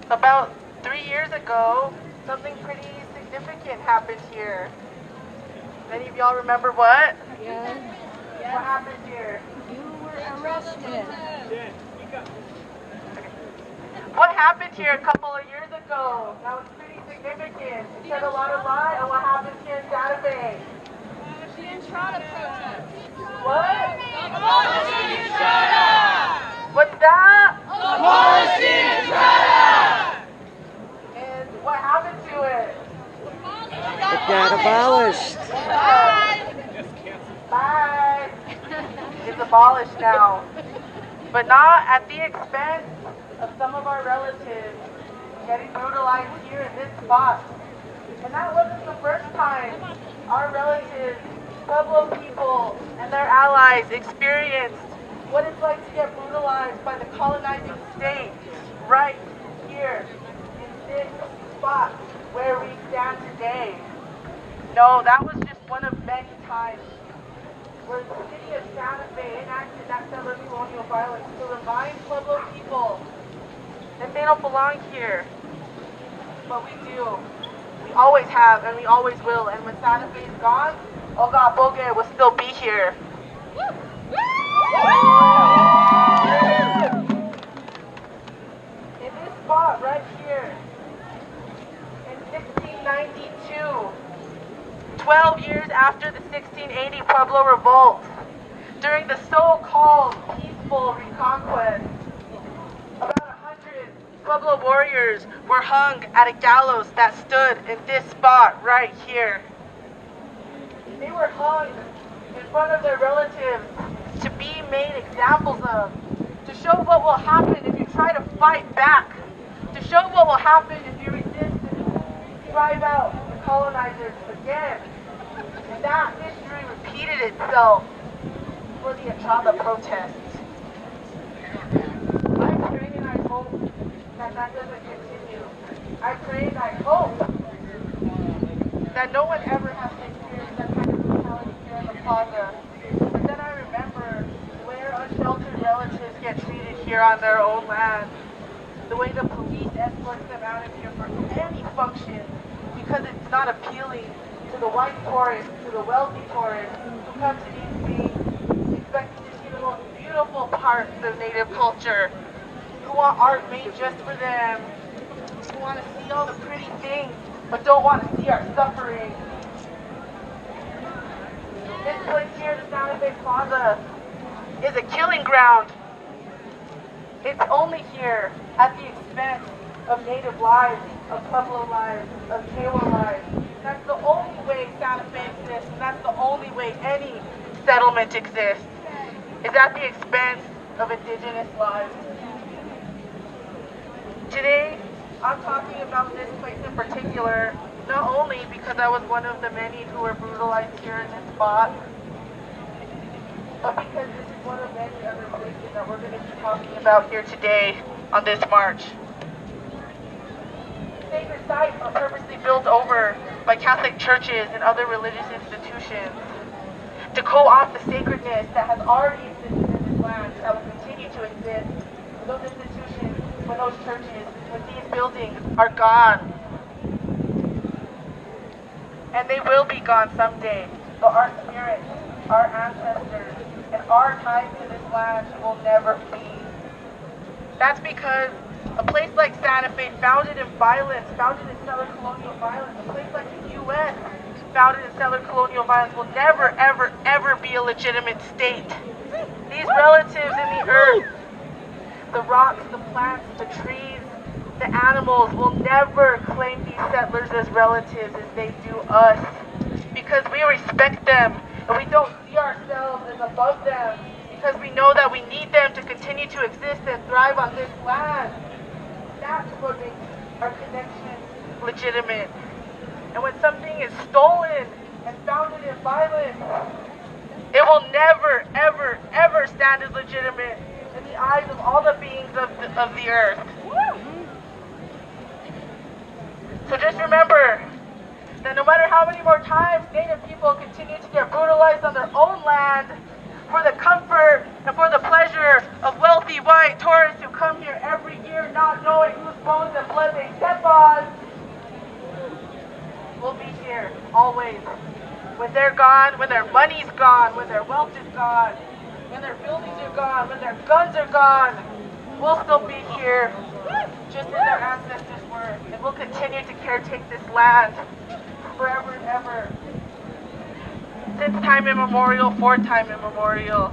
About 3 years ago, something pretty significant happened here. Any of y'all remember what? Yeah. What happened here? You were arrested. What happened here a couple of years ago? That was pretty significant. It shed a lot of light on what happened here in Santa Fe. The Entrada protest. What? Abolishing Entrada! What's that? Abolishing Entrada! And what happened to it? It got abolished. Bye. It's abolished now. But not at the expense of some of our relatives getting brutalized here in this spot. And that wasn't the first time our relatives, Pueblo people, and their allies experienced what it's like to get brutalized by the colonizing state right here in this spot where we stand today. No, that was just one of many times where the city of Santa Fe enacted that settler colonial violence to remind Pueblo people that they don't belong here. But we do. We always have, and we always will. And when Santa Fe is gone, Oga Boge will still be here. In this spot right here, in 1692, 12 years after the 1680 Pueblo Revolt, during the so-called peaceful reconquest, about 100 Pueblo warriors were hung at a gallows that stood in this spot right here. They were hung in front of their relatives to be made examples of, to show what will happen if you try to fight back, to show what will happen if you resist and drive out the colonizers again. And that history repeated itself for the Entrada protests. I pray and I hope that that doesn't continue. I pray and I hope that no one ever has to experience that kind of brutality here in the plaza. But then I remember the way our unsheltered relatives get treated here on their own land, the way the police escort them out of here for any function because it's not appealing to the white tourists, to the wealthy tourists who come to these things expecting to see the most beautiful parts of Native culture, who want art made just for them, who want to see all the pretty things but don't want to see our suffering. This place here, the Santa Fe Plaza, is a killing ground. It's only here at the expense of Native lives, of Pueblo lives, of Tewa lives. That's the only way Santa Fe exists, and that's the only way any settlement exists, is at the expense of indigenous lives. Today, I'm talking about this place in particular, not only because I was one of the many who were brutalized here in this spot, but because this is one of many other places that we're going to be talking about here today on this march. Sacred sites are purposely built over by Catholic churches and other religious institutions to co-opt the sacredness that has already existed in this land, that will continue to exist when those institutions, when those churches, when these buildings are gone. And they will be gone someday, but our spirits, our ancestors, and our ties to this land will never be. That's because a place like Santa Fe, founded in violence, founded in settler colonial violence, a place like the U.S., founded in settler colonial violence, will never, ever, ever be a legitimate state. These relatives in the earth, the rocks, the plants, the trees, the animals will never claim these settlers as relatives as they do us, because we respect them and we don't see ourselves as above them, because we know that we need them to continue to exist and thrive on this land. That's what makes our connection legitimate. And when something is stolen and founded in violence, it will never, ever, ever stand as legitimate in the eyes of all the beings of the earth. So just remember that no matter how many more times Native people continue to get brutalized on their own land for the comfort and for the pleasure of wealthy white tourists who come here every year not knowing who's bones and blood they step on will be here, always. When they're gone, when their money's gone, when their wealth is gone, when their buildings are gone, when their guns are gone, we'll still be here, just as their ancestors were. And we'll continue to caretake this land forever and ever. Since time immemorial, for time immemorial.